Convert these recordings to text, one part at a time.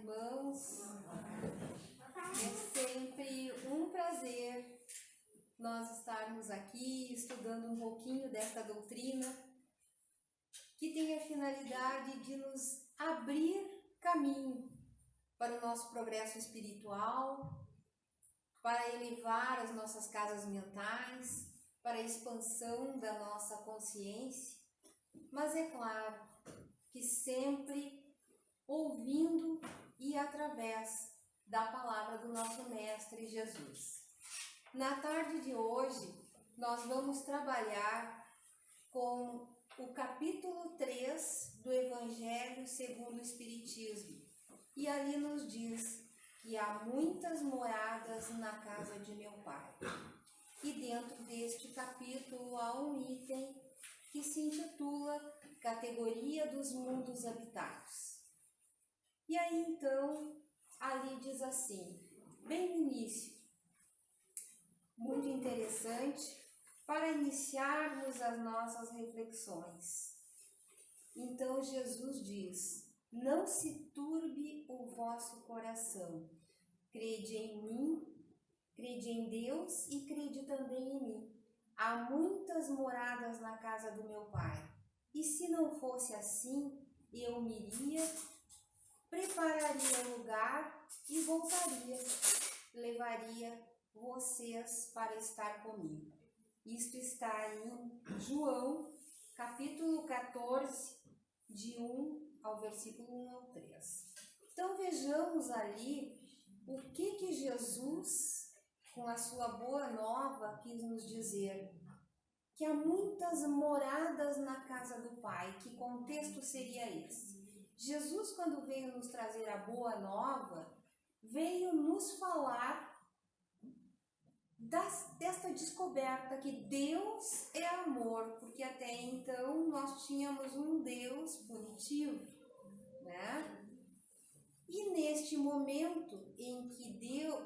irmãos. É sempre um prazer nós estarmos aqui estudando um pouquinho desta doutrina que tem a finalidade de nos abrir caminho para o nosso progresso espiritual, para elevar as nossas casas mentais, para a expansão da nossa consciência, mas é claro que sempre ouvindo e através da palavra do nosso Mestre Jesus. Na tarde de hoje, nós vamos trabalhar com o capítulo 3 do Evangelho segundo o Espiritismo. E ali nos diz que há muitas moradas na casa de meu Pai. E dentro deste capítulo há um item que se intitula Categoria dos Mundos Habitados. E aí então, ali diz assim, bem no início, muito interessante, para iniciarmos as nossas reflexões. Então Jesus diz, não se turbe o vosso coração, crede em mim, crede em Deus e crede também em mim. Há muitas moradas na casa do meu Pai, e se não fosse assim, eu me iria, prepararia lugar e voltaria, levaria vocês para estar comigo. Isto está em João, capítulo 14, de 1 ao versículo 1 ao 3. Então vejamos ali o que Jesus, com a sua boa nova, quis nos dizer. Que há muitas moradas na casa do Pai. Que contexto seria esse? Jesus, quando veio nos trazer a boa nova, veio nos falar desta descoberta que Deus é amor, porque até então nós tínhamos um Deus punitivo, né? E neste momento em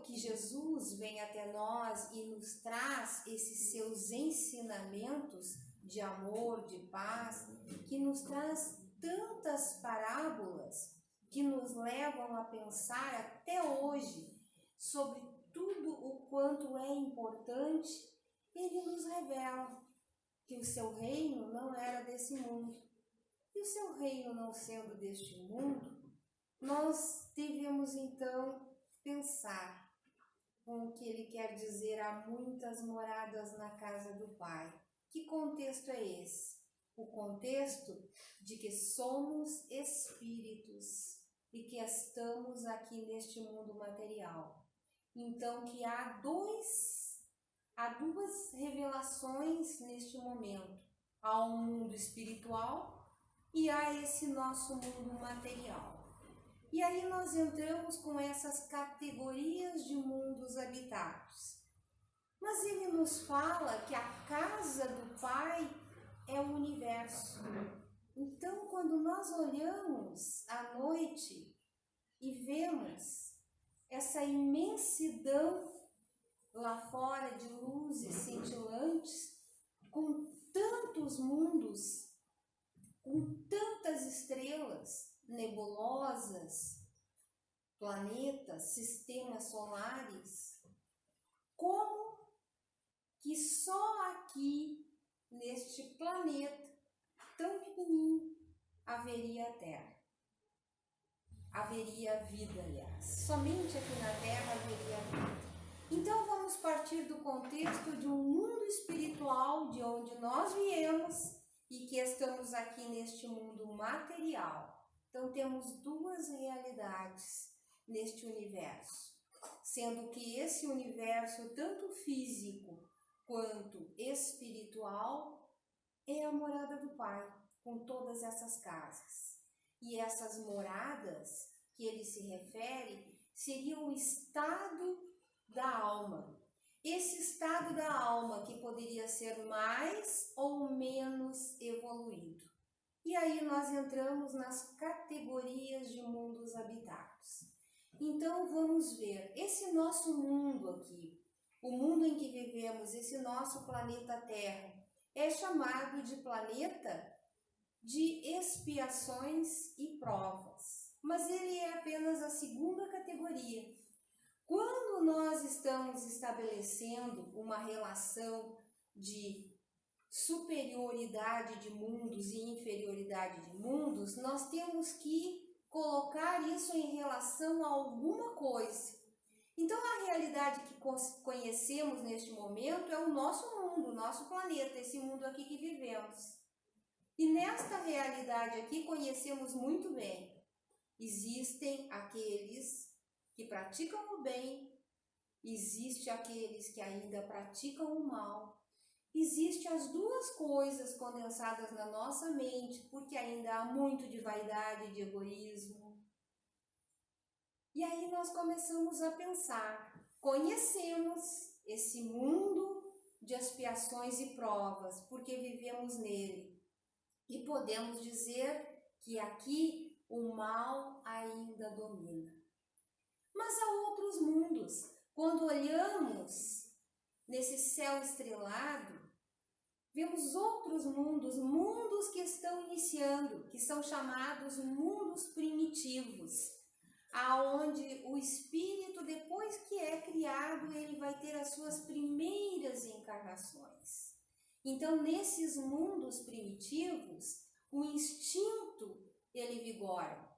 que Jesus vem até nós e nos traz esses seus ensinamentos de amor, de paz, que nos traz tantas parábolas que nos levam a pensar até hoje sobre tudo o quanto é importante, ele nos revela que o seu reino não era desse mundo. E o seu reino não sendo deste mundo, nós devemos então pensar com o que ele quer dizer, há muitas moradas na casa do Pai. Que contexto é esse? O contexto de que somos espíritos e que estamos aqui neste mundo material. Então que há duas revelações neste momento. Há um mundo espiritual e há esse nosso mundo material. E aí nós entramos com essas categorias de mundos habitados. Mas ele nos fala que a casa do Pai é o universo. Então, quando nós olhamos à noite e vemos essa imensidão lá fora de luzes cintilantes, com tantos mundos, com tantas estrelas, nebulosas, planetas, sistemas solares, como que só aqui, neste planeta tão pequenininho, haveria a Terra. Haveria vida, aliás. Somente aqui na Terra haveria vida. Então vamos partir do contexto de um mundo espiritual de onde nós viemos e que estamos aqui neste mundo material. Então temos duas realidades neste universo, sendo que esse universo, tanto físico quanto espiritual, é a morada do Pai, com todas essas casas. E essas moradas que ele se refere seriam o estado da alma. Esse estado da alma que poderia ser mais ou menos evoluído. E aí nós entramos nas categorias de mundos habitados. Então vamos ver, esse nosso mundo aqui, o mundo em que vivemos, esse nosso planeta Terra, é chamado de planeta de expiações e provas. mas ele é apenas a segunda categoria. Quando nós estamos estabelecendo uma relação de superioridade de mundos e inferioridade de mundos, nós temos que colocar isso em relação a alguma coisa. Então, a realidade que conhecemos neste momento é o nosso mundo, o nosso planeta, esse mundo aqui que vivemos. E nesta realidade aqui conhecemos muito bem. Existem aqueles que praticam o bem, existe aqueles que ainda praticam o mal. Existem as duas coisas condensadas na nossa mente, porque ainda há muito de vaidade e de egoísmo. E aí nós começamos a pensar, conhecemos esse mundo de expiações e provas, porque vivemos nele. E podemos dizer que aqui o mal ainda domina. Mas há outros mundos. Quando olhamos nesse céu estrelado, vemos outros mundos, mundos que estão iniciando, que são chamados mundos primitivos, aonde o espírito, depois que é criado, ele vai ter as suas primeiras encarnações. Então, nesses mundos primitivos, o instinto, ele vigora.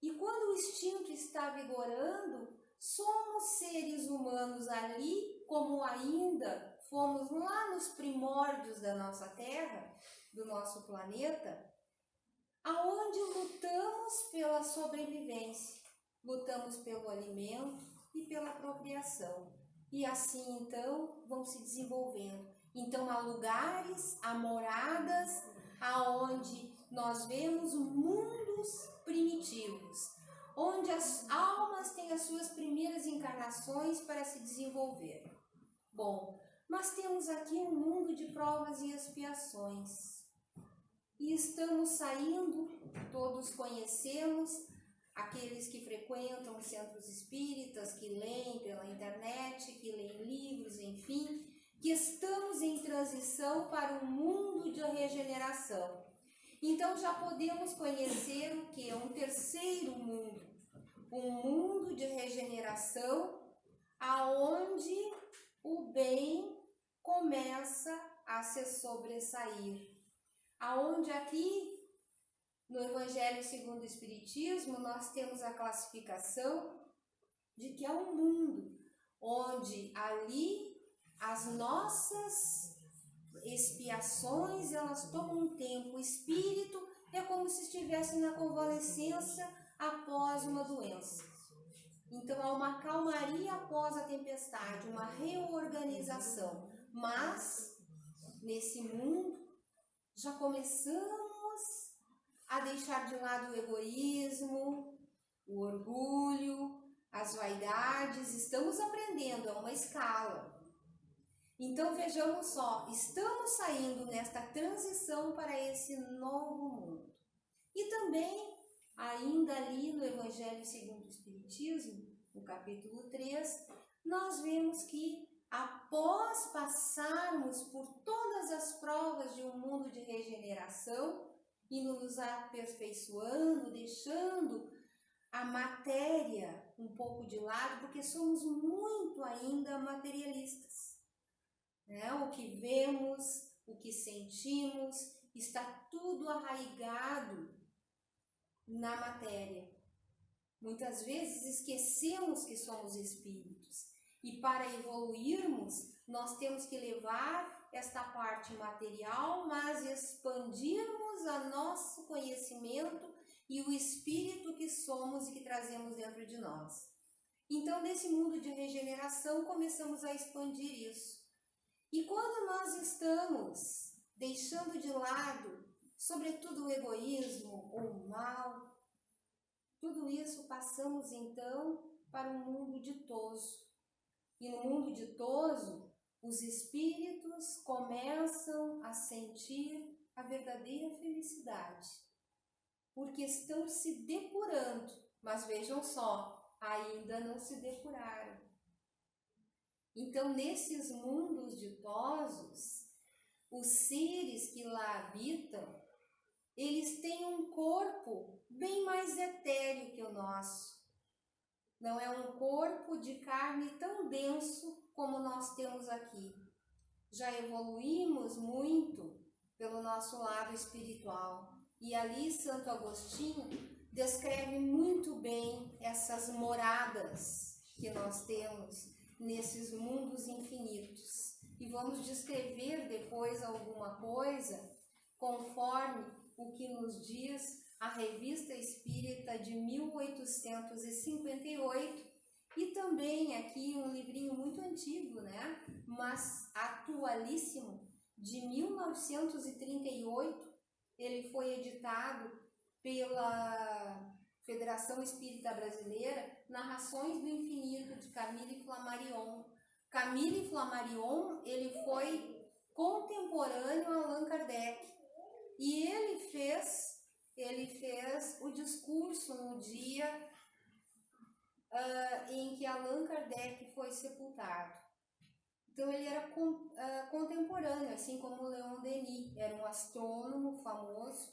E quando o instinto está vigorando, somos seres humanos ali, como ainda fomos lá nos primórdios da nossa Terra, do nosso planeta, aonde lutamos pela sobrevivência, lutamos pelo alimento e pela procriação. E assim, então, vão se desenvolvendo. Então, há lugares, há moradas, aonde nós vemos mundos primitivos, onde as almas têm as suas primeiras encarnações para se desenvolver. Bom, mas temos aqui um mundo de provas e expiações. E estamos saindo, todos conhecemos, aqueles que frequentam centros espíritas, que leem pela internet, que leem livros, enfim, que estamos em transição para um mundo de regeneração. Então já podemos conhecer o que? Um terceiro mundo, um mundo de regeneração, aonde o bem começa a se sobressair. Aonde aqui, no Evangelho segundo o Espiritismo, nós temos a classificação de que é um mundo onde ali as nossas expiações, elas tomam um tempo. O espírito é como se estivesse na convalescença após uma doença. Então há uma calmaria após a tempestade, uma reorganização. Mas, nesse mundo, já começamos a deixar de lado o egoísmo, o orgulho, as vaidades. Estamos aprendendo, é uma escala. Então vejamos só, estamos saindo nesta transição para esse novo mundo. E também, ainda ali no Evangelho segundo o Espiritismo, no capítulo 3, nós vemos que após passarmos por todas as provas de um mundo de regeneração, e nos aperfeiçoando, deixando a matéria um pouco de lado, porque somos muito ainda materialistas. O que vemos, o que sentimos, está tudo arraigado na matéria. Muitas vezes esquecemos que somos espíritos e para evoluirmos nós temos que levar esta parte material, mas expandirmos o nosso conhecimento e o espírito que somos e que trazemos dentro de nós. Então, nesse mundo de regeneração, começamos a expandir isso. E quando nós estamos deixando de lado, sobretudo o egoísmo ou o mal, tudo isso passamos então para um mundo ditoso. E no mundo ditoso, os espíritos começam a sentir a verdadeira felicidade, porque estão se depurando, mas vejam só, ainda não se depuraram. Então, nesses mundos ditosos, os seres que lá habitam, eles têm um corpo bem mais etéreo que o nosso. Não é um corpo de carne tão denso como nós temos aqui. Já evoluímos muito pelo nosso lado espiritual. E ali Santo Agostinho descreve muito bem essas moradas que nós temos nesses mundos infinitos. E vamos descrever depois alguma coisa conforme o que nos diz a Revista Espírita de 1858 e também aqui um livrinho muito antigo, né? Mas atualíssimo, de 1938, ele foi editado pela Federação Espírita Brasileira, Narrações do Infinito, de Camille Flammarion. Camille Flammarion, ele foi contemporâneo a Allan Kardec e ele fez o discurso no dia em que Allan Kardec foi sepultado. Então ele era contemporâneo, assim como Leon Denis, era um astrônomo famoso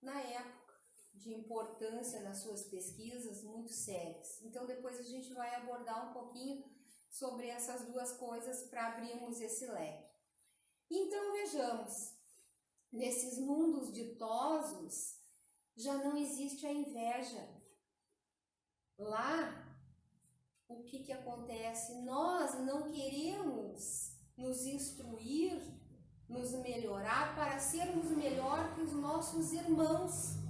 na época, de importância nas suas pesquisas muito sérias. Então depois a gente vai abordar um pouquinho sobre essas duas coisas para abrirmos esse leque. Então vejamos, nesses mundos ditosos já não existe a inveja. Lá, o que acontece? Nós não queremos nos instruir, nos melhorar para sermos melhor que os nossos irmãos.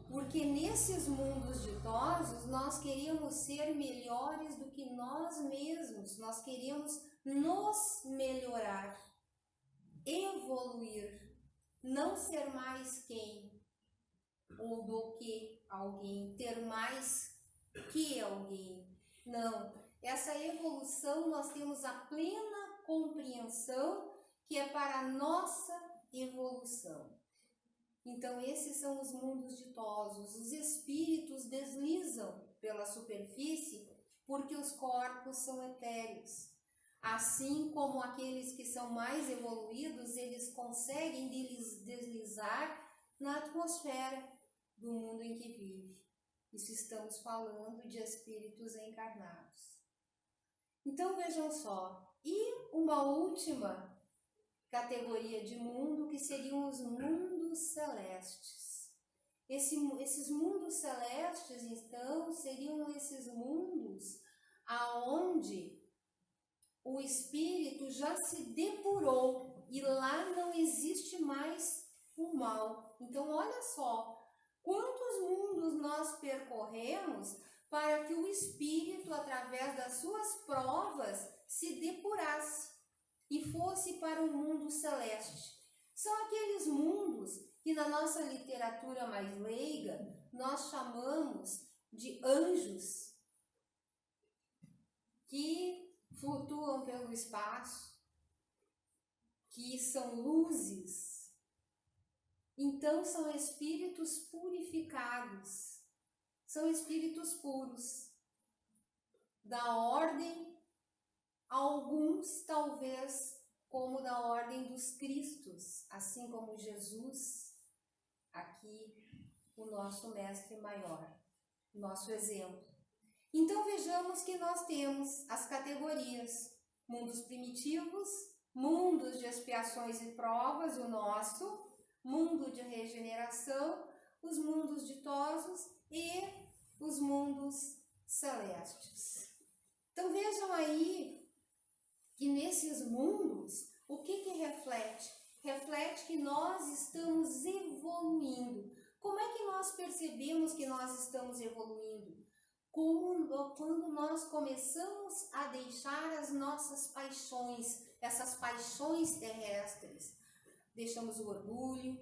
Porque nesses mundos ditosos nós queríamos ser melhores do que nós mesmos, nós queríamos nos melhorar, evoluir, não ser mais quem ou do que alguém, ter mais que alguém. Não, essa evolução nós temos a plena compreensão que é para a nossa evolução. Então esses são os mundos ditosos. Os espíritos deslizam pela superfície porque os corpos são etéreos. Assim como aqueles que são mais evoluídos, eles conseguem deslizar na atmosfera do mundo em que vive. Isso estamos falando de espíritos encarnados. Então vejam só, e uma última categoria de mundo que seriam os mundos celestes. Esses mundos celestes, então, seriam esses mundos aonde o espírito já se depurou e lá não existe mais o mal. Então olha só, quantos mundos nós percorremos para que o espírito, através das suas provas, se depurasse e fosse para o mundo celeste. São aqueles mundos que na nossa literatura mais leiga nós chamamos de anjos, que flutuam pelo espaço, que são luzes. Então são espíritos purificados, são espíritos puros, da ordem, alguns talvez como da ordem dos Cristos, assim como Jesus, aqui o nosso mestre maior, nosso exemplo. Então vejamos que nós temos as categorias: mundos primitivos, mundos de expiações e provas, o nosso, mundo de regeneração, os mundos ditosos e os mundos celestes. Então vejam aí que nesses mundos, o que reflete? Reflete que nós estamos evoluindo. Como é que nós percebemos que nós estamos evoluindo? Quando nós começamos a deixar as nossas paixões, essas paixões terrestres. Deixamos o orgulho,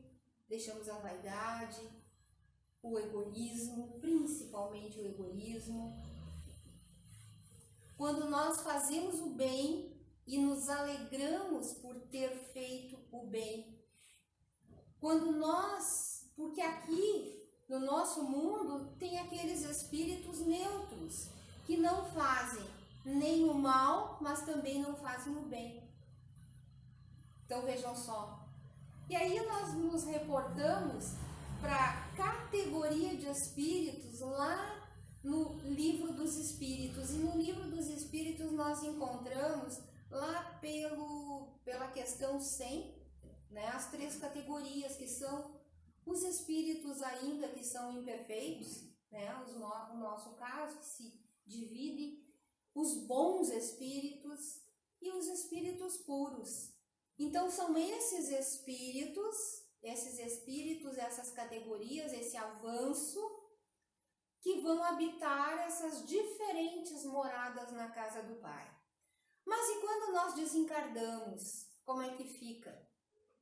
deixamos a vaidade, o egoísmo, principalmente o egoísmo. Quando nós fazemos o bem e nos alegramos por ter feito o bem. Porque aqui no nosso mundo tem aqueles espíritos neutros que não fazem nem o mal, mas também não fazem o bem. Então vejam só. E aí nós nos reportamos para a categoria de espíritos lá no Livro dos Espíritos. E no Livro dos Espíritos nós encontramos lá pela questão 100, né, as 3 categorias, que são os espíritos ainda que são imperfeitos, né, o nosso caso, que se divide, os bons espíritos e os espíritos puros. Então são esses espíritos, essas categorias, esse avanço, que vão habitar essas diferentes moradas na casa do Pai. Mas e quando nós desencarnamos, como é que fica?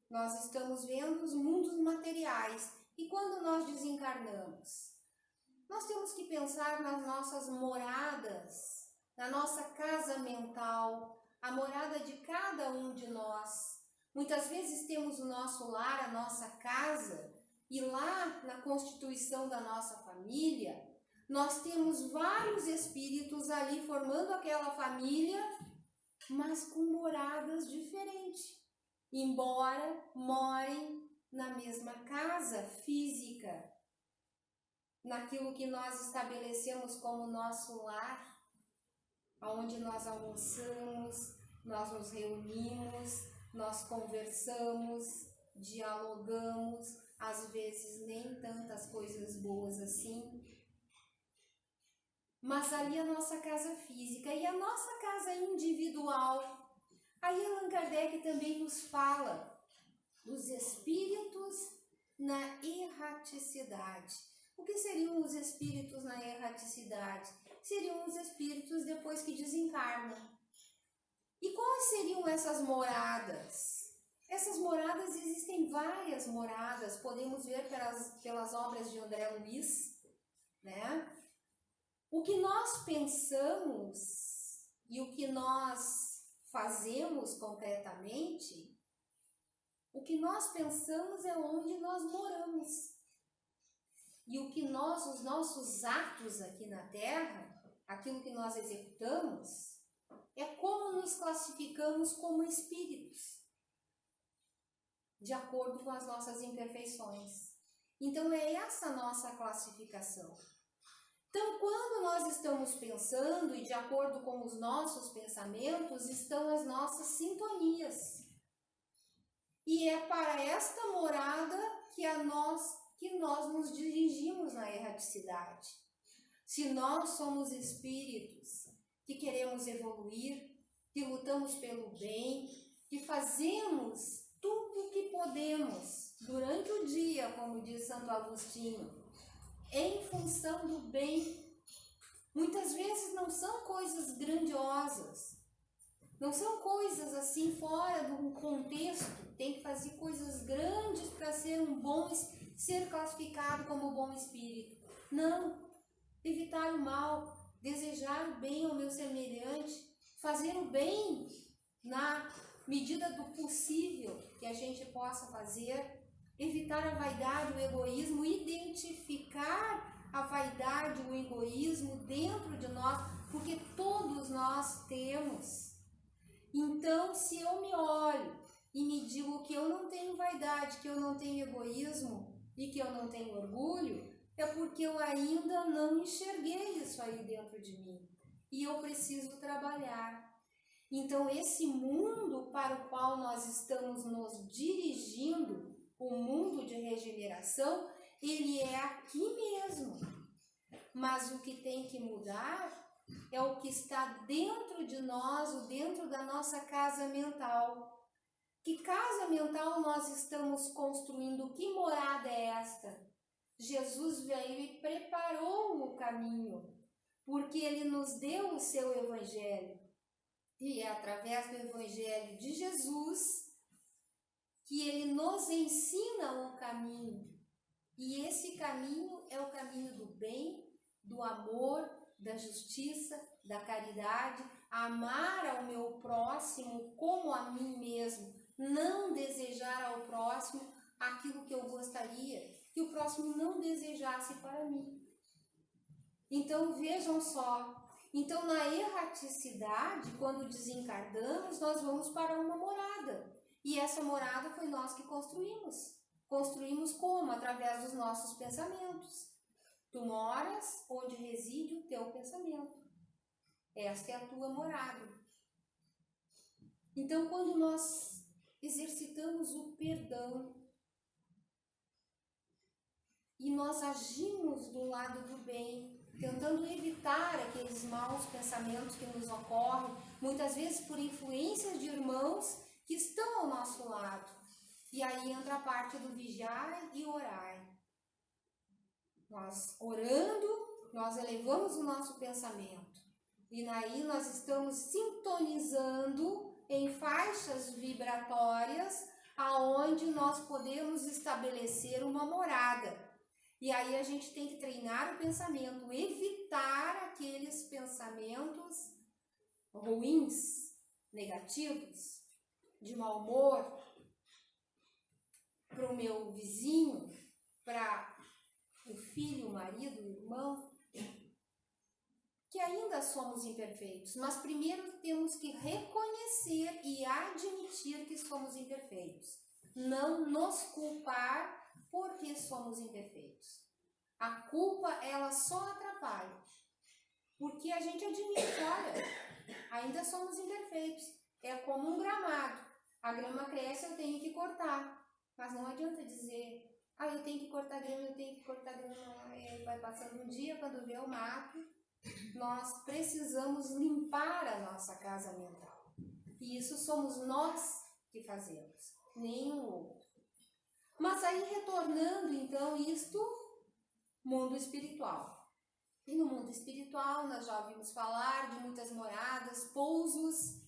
Nós estamos vendo os mundos materiais. E quando nós desencarnamos? Nós temos que pensar nas nossas moradas, na nossa casa mental, a morada de cada um de nós. Muitas vezes temos o nosso lar, a nossa casa, e lá na constituição da nossa família, nós temos vários espíritos ali formando aquela família, mas com moradas diferentes, embora morem na mesma casa física, naquilo que nós estabelecemos como nosso lar, onde nós almoçamos, nós nos reunimos, nós conversamos, dialogamos, às vezes nem tantas coisas boas assim, mas ali a nossa casa física e a nossa casa individual. Aí Allan Kardec também nos fala dos espíritos na erraticidade. O que seriam os espíritos na erraticidade? Seriam os espíritos depois que desencarnam. E quais seriam essas moradas? Essas moradas, existem várias moradas, podemos ver pelas obras de André Luiz, né? O que nós pensamos e o que nós fazemos concretamente, o que nós pensamos é onde nós moramos. E o que os nossos atos aqui na Terra, aquilo que nós executamos, é como nos classificamos como espíritos, de acordo com as nossas imperfeições. Então é essa a nossa classificação. Então, quando nós estamos pensando, e de acordo com os nossos pensamentos, estão as nossas sintonias. E é para esta morada que nós nos dirigimos na erraticidade. Se nós somos espíritos que queremos evoluir, que lutamos pelo bem, que fazemos tudo o que podemos durante o dia, como diz Santo Agostinho, em função do bem. Muitas vezes não são coisas grandiosas, não são coisas assim fora de um contexto. Tem que fazer coisas grandes para ser classificado como bom espírito. Não, evitar o mal, desejar o bem ao meu semelhante, fazer o bem na medida do possível que a gente possa fazer. Evitar a vaidade, o egoísmo, identificar a vaidade, o egoísmo dentro de nós, porque todos nós temos. Então, se eu me olho e me digo que eu não tenho vaidade, que eu não tenho egoísmo e que eu não tenho orgulho, é porque eu ainda não enxerguei isso aí dentro de mim. E eu preciso trabalhar. Então, esse mundo para o qual nós estamos nos dirigindo, o mundo de regeneração, ele é aqui mesmo. Mas o que tem que mudar é o que está dentro de nós, dentro da nossa casa mental. Que casa mental nós estamos construindo? Que morada é esta? Jesus veio e preparou o caminho, porque ele nos deu o seu evangelho. E é através do evangelho de Jesus que ele nos ensina o caminho. E esse caminho é o caminho do bem, do amor, da justiça, da caridade, amar ao meu próximo como a mim mesmo, não desejar ao próximo aquilo que eu gostaria que o próximo não desejasse para mim. Então vejam só, então na erraticidade, quando desencarnamos, nós vamos para uma morada. E essa morada foi nós que construímos construímos como? Através dos nossos pensamentos. Tu moras onde reside o teu pensamento. Esta é a tua morada. Então, quando nós exercitamos o perdão e nós agimos do lado do bem, tentando evitar aqueles maus pensamentos que nos ocorrem, muitas vezes por influências de irmãos que estão ao nosso lado. E aí entra a parte do vigiai e orai. Nós orando, nós elevamos o nosso pensamento. E aí nós estamos sintonizando em faixas vibratórias aonde nós podemos estabelecer uma morada. E aí a gente tem que treinar o pensamento, evitar aqueles pensamentos ruins, negativos, de mau humor, para o meu vizinho, para o filho, o marido, o irmão, que ainda somos imperfeitos, mas primeiro temos que reconhecer e admitir que somos imperfeitos, não nos culpar porque somos imperfeitos. A culpa, ela só atrapalha, porque a gente admite, olha, ainda somos imperfeitos, é como um gramado, a grama cresce, eu tenho que cortar, mas não adianta dizer, eu tenho que cortar grama, vai passando um dia, quando vê o mato. Nós precisamos limpar a nossa casa mental. E isso somos nós que fazemos, nenhum outro. Mas aí retornando então isto, mundo espiritual. E no mundo espiritual nós já ouvimos falar de muitas moradas, pousos,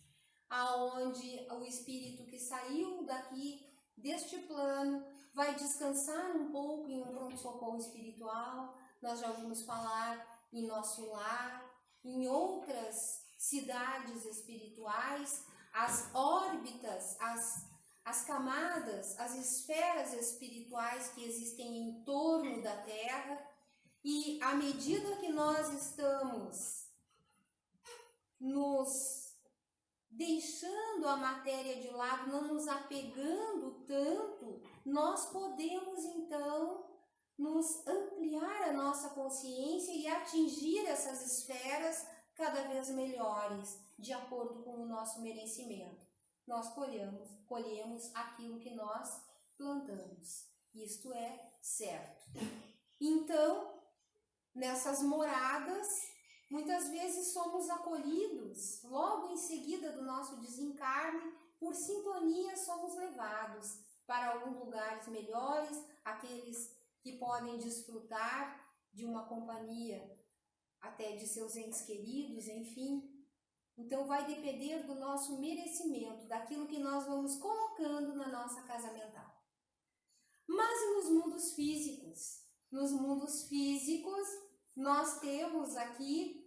aonde o espírito que saiu daqui, deste plano, vai descansar um pouco em um pronto-socorro espiritual. Nós já ouvimos falar em nosso lar, em outras cidades espirituais, as órbitas, as camadas, as esferas espirituais que existem em torno da Terra, e à medida que nós estamos nos deixando a matéria de lado, não nos apegando tanto, nós podemos então nos ampliar a nossa consciência e atingir essas esferas cada vez melhores, de acordo com o nosso merecimento. Nós colhemos aquilo que nós plantamos. Isto é certo. Então, nessas moradas, muitas vezes somos acolhidos, logo em seguida do nosso desencarne, por sintonia somos levados para alguns lugares melhores, aqueles que podem desfrutar de uma companhia até de seus entes queridos, enfim. Então vai depender do nosso merecimento, daquilo que nós vamos colocando na nossa casa mental. Mas e nos mundos físicos? Nos mundos físicos, nós temos aqui,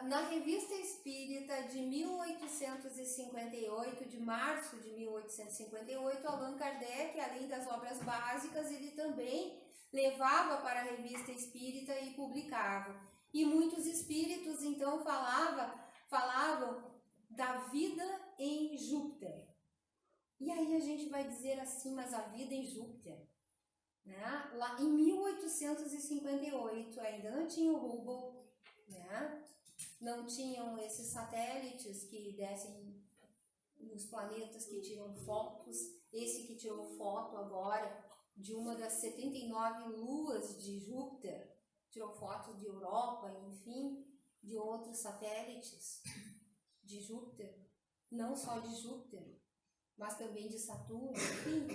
na Revista Espírita de 1858, de março de 1858, Allan Kardec, além das obras básicas, ele também levava para a Revista Espírita e publicava. E muitos espíritos, então, falavam da vida em Júpiter. E aí a gente vai dizer assim, mas a vida em Júpiter, né? Lá em 1858, ainda não tinha o Hubble, né? Não tinham esses satélites que descem nos planetas, que tiram fotos. Esse que tirou foto agora de uma das 79 luas de Júpiter, tirou fotos de Europa, enfim, de outros satélites de Júpiter, não só de Júpiter, mas também de Saturno, enfim.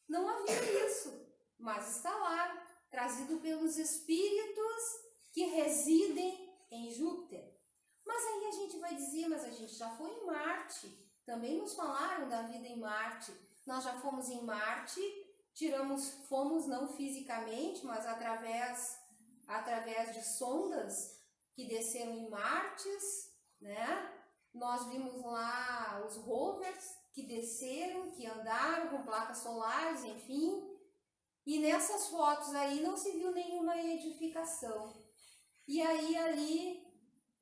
Não havia isso, mas está lá, trazido pelos espíritos que residem em Júpiter. Mas aí a gente vai dizer, mas a gente já foi em Marte, também nos falaram da vida em Marte. Nós já fomos em Marte, fomos não fisicamente, mas através de sondas que desceram em Marte, né? Nós vimos lá os rovers que desceram, que andaram com placas solares, enfim. E nessas fotos aí não se viu nenhuma edificação. E aí ali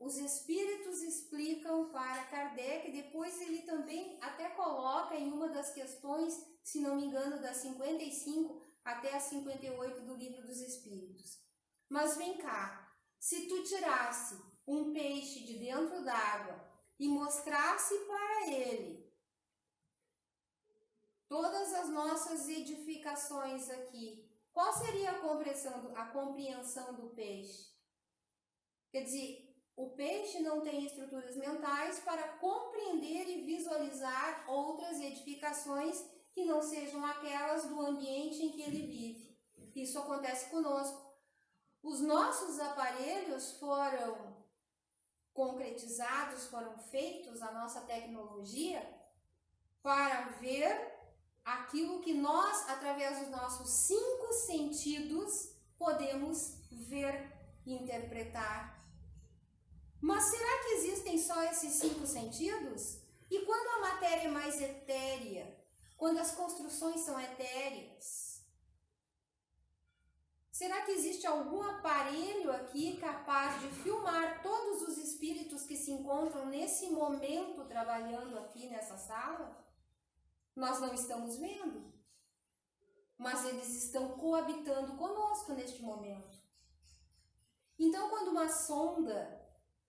os espíritos explicam para Kardec, depois ele também até coloca em uma das questões, se não me engano, das 55 até a 58 do Livro dos Espíritos. Mas vem cá, se tu tirasse um peixe de dentro d'água e mostrasse para ele todas as nossas edificações aqui, qual seria a compreensão do peixe? Quer dizer, o peixe não tem estruturas mentais para compreender e visualizar outras edificações que não sejam aquelas do ambiente em que ele vive. Isso acontece conosco. Os nossos aparelhos foram concretizados, foram feitos, a nossa tecnologia, para ver aquilo que nós, através dos nossos 5 sentidos, podemos ver e interpretar. Mas será que existem só esses 5 sentidos? E quando a matéria é mais etérea, quando as construções são etéreas, será que existe algum aparelho aqui capaz de filmar todos os espíritos que se encontram nesse momento trabalhando aqui nessa sala? Nós não estamos vendo, mas eles estão coabitando conosco neste momento. Então, quando uma sonda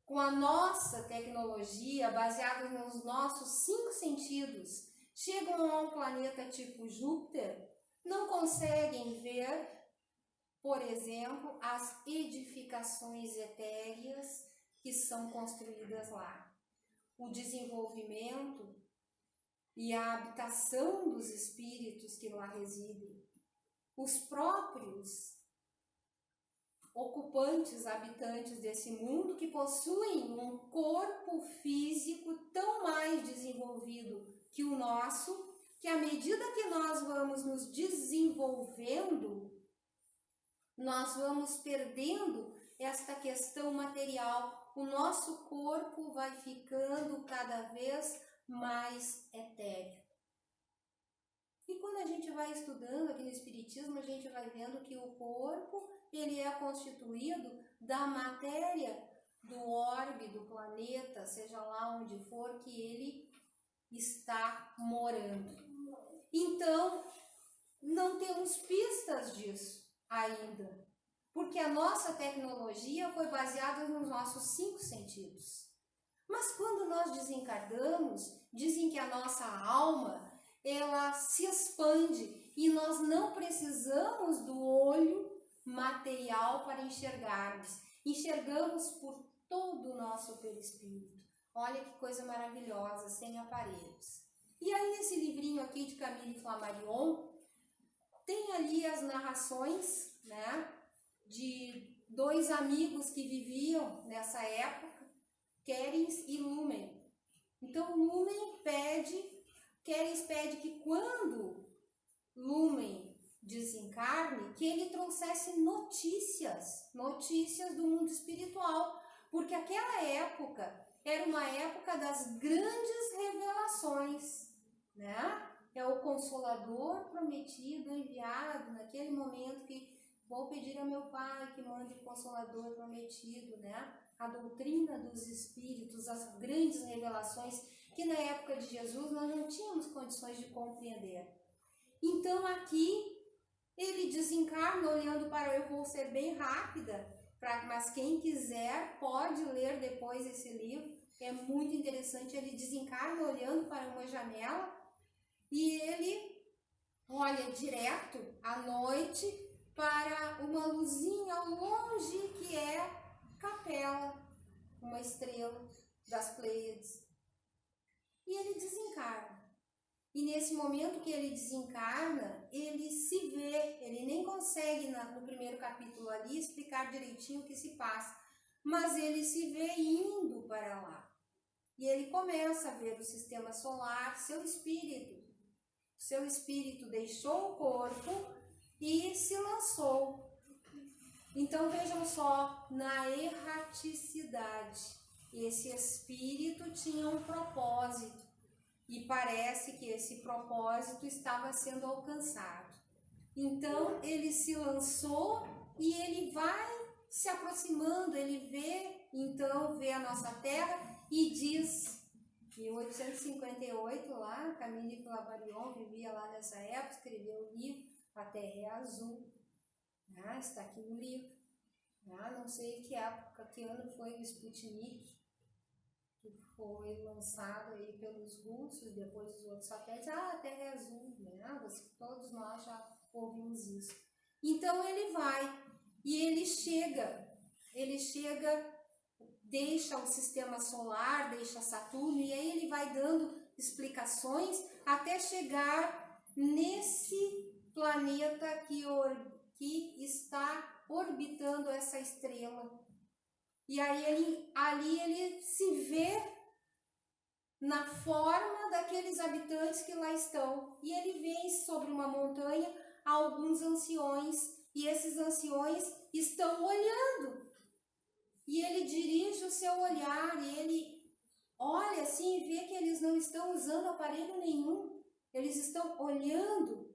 com a nossa tecnologia, baseada nos nossos 5 sentidos, chegam a um planeta tipo Júpiter, não conseguem ver, por exemplo, as edificações etéreas que são construídas lá. O desenvolvimento e a habitação dos espíritos que lá residem. Os próprios ocupantes, habitantes desse mundo, que possuem um corpo físico tão mais desenvolvido que o nosso, que à medida que nós vamos nos desenvolvendo, nós vamos perdendo esta questão material. O nosso corpo vai ficando cada vez mais etéreo. E quando a gente vai estudando aqui no Espiritismo, a gente vai vendo que o corpo, ele é constituído da matéria do orbe, do planeta, seja lá onde for que ele está morando. Então, não temos pistas disso ainda, porque a nossa tecnologia foi baseada nos nossos 5 sentidos. Mas quando nós desencarnamos, dizem que a nossa alma, ela se expande e nós não precisamos do olho material para enxergarmos. Enxergamos por todo o nosso perispírito. Olha que coisa maravilhosa, sem aparelhos. E aí nesse livrinho aqui de Camille Flammarion, tem ali as narrações, né, de 2 amigos que viviam nessa época, Querens e Lumen. Então Lumen Querens pede que quando Lumen desencarne, que ele trouxesse notícias do mundo espiritual, porque aquela época era uma época das grandes revelações, né? É o Consolador prometido, enviado naquele momento que vou pedir a meu Pai que mande o Consolador prometido, né? A doutrina dos Espíritos, as grandes revelações que na época de Jesus nós não tínhamos condições de compreender. Então aqui ele desencarna olhando para... Eu vou ser bem rápida, mas quem quiser pode ler depois esse livro, é muito interessante. Ele desencarna olhando para uma janela e ele olha direto à noite para uma luzinha ao longe que é Capela, uma estrela das Pleiades. E ele desencarna. E nesse momento que ele desencarna, ele se vê, ele nem consegue no primeiro capítulo ali explicar direitinho o que se passa, mas ele se vê indo para lá. E ele começa a ver o sistema solar, seu espírito. Seu espírito deixou o corpo e se lançou. Então vejam só, na erraticidade, esse espírito tinha um propósito. E parece que esse propósito estava sendo alcançado. Então ele se lançou e ele vai se aproximando, ele vê então vê a nossa Terra e diz, em 1858 lá, Camille Flammarion vivia lá nessa época, escreveu o livro A Terra é Azul. Está aqui no livro. Não sei que época, que ano foi o Sputnik, que foi lançado aí pelos russos, depois os outros satélites. A Terra é azul, né? Todos nós já ouvimos isso. Então ele vai e ele chega, deixa o sistema solar, deixa Saturno, e aí ele vai dando explicações até chegar nesse planeta que está orbitando essa estrela. E aí ali ele se vê na forma daqueles habitantes que lá estão. E ele vê sobre uma montanha alguns anciões, e esses anciões estão olhando. E ele dirige o seu olhar, e ele olha assim e vê que eles não estão usando aparelho nenhum. Eles estão olhando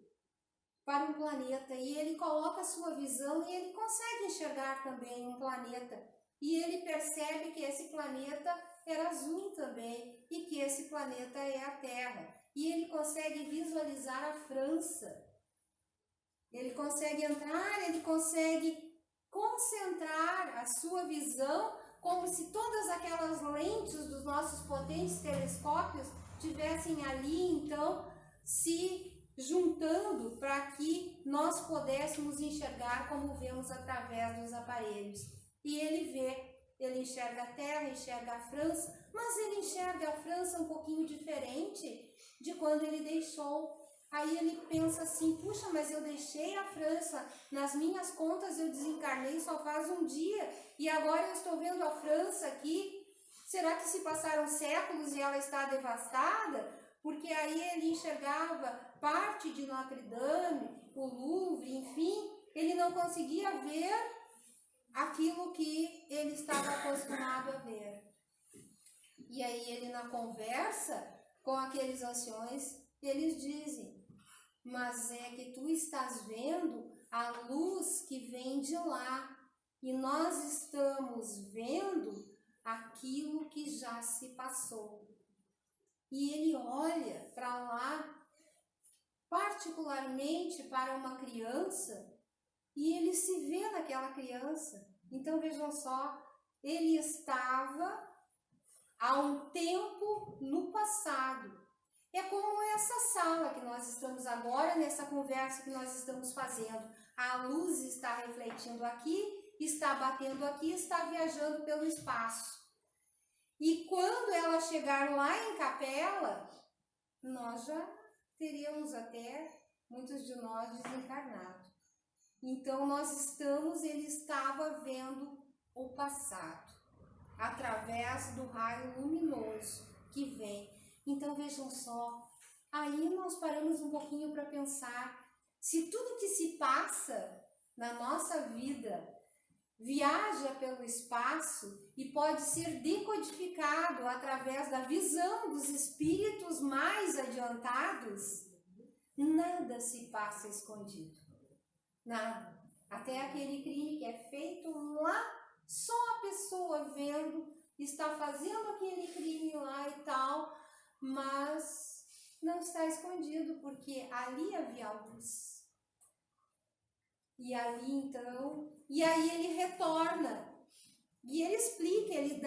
para um planeta, e ele coloca a sua visão e ele consegue enxergar também um planeta. E ele percebe que esse planeta era azul também, e que esse planeta é a Terra. E ele consegue visualizar a França. Ele consegue entrar, ele consegue concentrar a sua visão como se todas aquelas lentes dos nossos potentes telescópios tivessem ali, então, se juntando para que nós pudéssemos enxergar como vemos através dos aparelhos. E ele enxerga a Terra, enxerga a França, mas ele enxerga a França um pouquinho diferente de quando ele deixou. Aí ele pensa assim, puxa, mas eu deixei a França, nas minhas contas eu desencarnei só faz um dia, e agora eu estou vendo a França aqui, será que se passaram séculos e ela está devastada? Porque aí ele enxergava parte de Notre Dame, o Louvre, enfim, ele não conseguia ver aquilo que ele estava acostumado a ver. E aí ele, na conversa com aqueles anciões, eles dizem, mas é que tu estás vendo a luz que vem de lá, e nós estamos vendo aquilo que já se passou. E ele olha para lá, particularmente para uma criança, e ele se vê naquela criança. Então vejam só, ele estava há um tempo no passado. É como essa sala que nós estamos agora, nessa conversa que nós estamos fazendo. A luz está refletindo aqui, está batendo aqui, está viajando pelo espaço. E quando ela chegar lá em Capela, nós já teríamos até, muitos de nós, desencarnado. Então ele estava vendo o passado, através do raio luminoso que vem. Então vejam só, aí nós paramos um pouquinho para pensar, se tudo que se passa na nossa vida viaja pelo espaço e pode ser decodificado através da visão dos espíritos mais adiantados, nada se passa escondido. Nada. Até aquele crime que é feito lá, só a pessoa vendo, está fazendo aquele crime lá e tal, mas não está escondido, porque ali havia luz. E ali então, e aí ele retorna, e ele explica, ele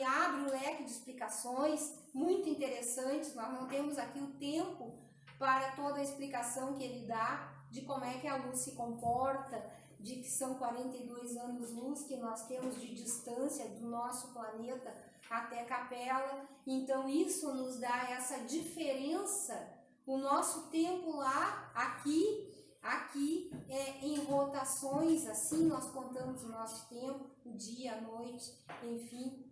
abre o leque de explicações muito interessantes. Nós não temos aqui o tempo para toda a explicação que ele dá de como é que a luz se comporta, de que são 42 anos-luz que nós temos de distância do nosso planeta até Capela. Então isso nos dá essa diferença, o nosso tempo lá, aqui em rotações, assim nós contamos o nosso tempo, o dia, a noite, enfim.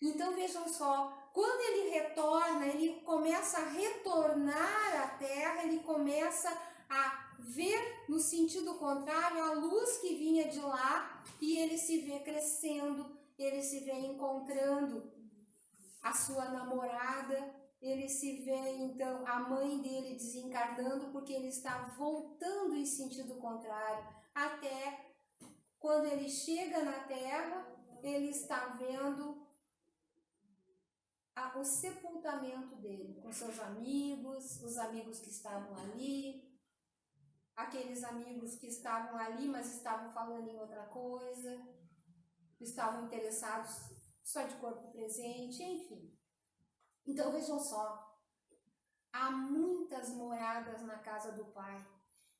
Então vejam só, quando ele retorna, ele começa a retornar à Terra, ele começa a ver no sentido contrário a luz que vinha de lá, e ele se vê crescendo, ele se vê encontrando a sua namorada, ele se vê então a mãe dele desencarnando, porque ele está voltando em sentido contrário, até quando ele chega na Terra, ele está vendo o sepultamento dele, com seus amigos, os amigos que estavam ali, aqueles amigos que estavam ali, mas estavam falando em outra coisa, estavam interessados só de corpo presente, enfim. Então vejam só, há muitas moradas na casa do Pai.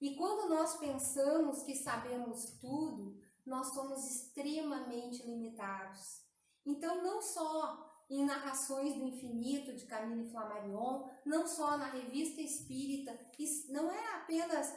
E quando nós pensamos que sabemos tudo, nós somos extremamente limitados. Então não só em Narrações do Infinito, de Camille Flammarion, não só na Revista Espírita, não é apenas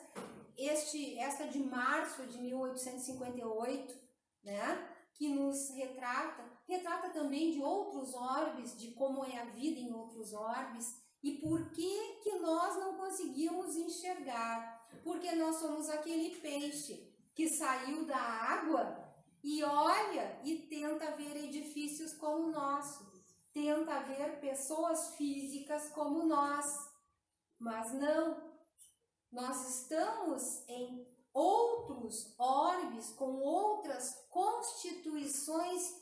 esta de março de 1858, né, que nos retrata também de outros orbes, de como é a vida em outros orbes, e por que nós não conseguimos enxergar? Porque nós somos aquele peixe que saiu da água e olha e tenta ver edifícios como o nosso, tenta ver pessoas físicas como nós, mas não. Nós estamos em outros orbes com outras constituições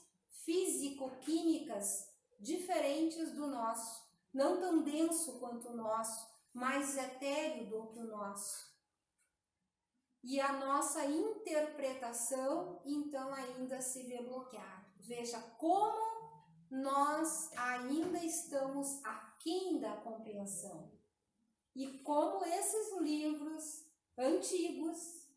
físico-químicas diferentes do nosso, não tão denso quanto o nosso, mais etéreo do que o nosso. E a nossa interpretação, então, ainda se vê bloqueada. Veja como nós ainda estamos aquém da compreensão. E como esses livros antigos,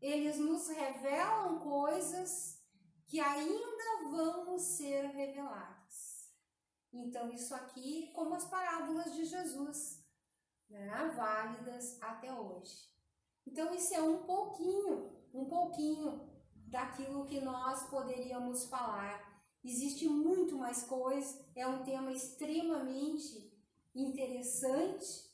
eles nos revelam coisas que ainda vão ser reveladas. Então, isso aqui, como as parábolas de Jesus, né, válidas até hoje. Então, isso é um pouquinho daquilo que nós poderíamos falar. Existe muito mais coisa, é um tema extremamente interessante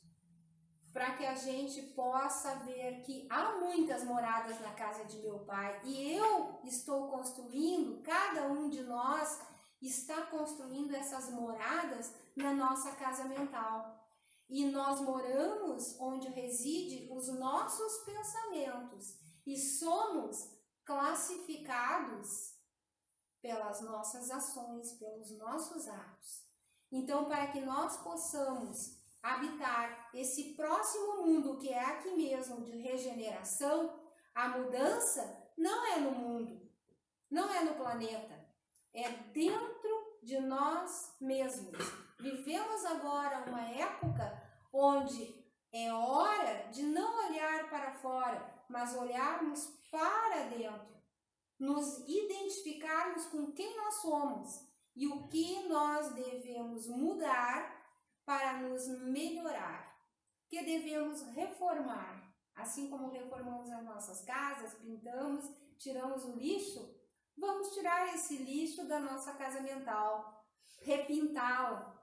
para que a gente possa ver que há muitas moradas na casa de meu Pai e eu estou construindo, cada um de nós está construindo essas moradas na nossa casa mental. E nós moramos onde reside os nossos pensamentos e somos classificados pelas nossas ações, pelos nossos atos. Então, para que nós possamos habitar esse próximo mundo que é aqui mesmo de regeneração, a mudança não é no mundo, não é no planeta, é dentro de nós mesmos. Vivemos agora uma época onde é hora de não olhar para fora, mas olharmos para dentro, nos identificarmos com quem nós somos e o que nós devemos mudar para nos melhorar, que devemos reformar, assim como reformamos as nossas casas, pintamos, tiramos o lixo, vamos tirar esse lixo da nossa casa mental, repintá-la,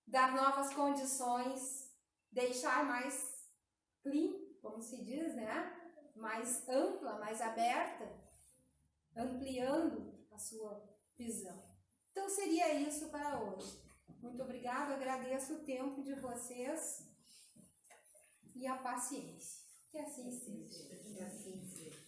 dar novas condições, deixar mais clean, como se diz, né? Mais ampla, mais aberta, ampliando a sua visão. Então seria isso para hoje. Muito obrigada, agradeço o tempo de vocês e a paciência. Que assim seja. Que assim seja.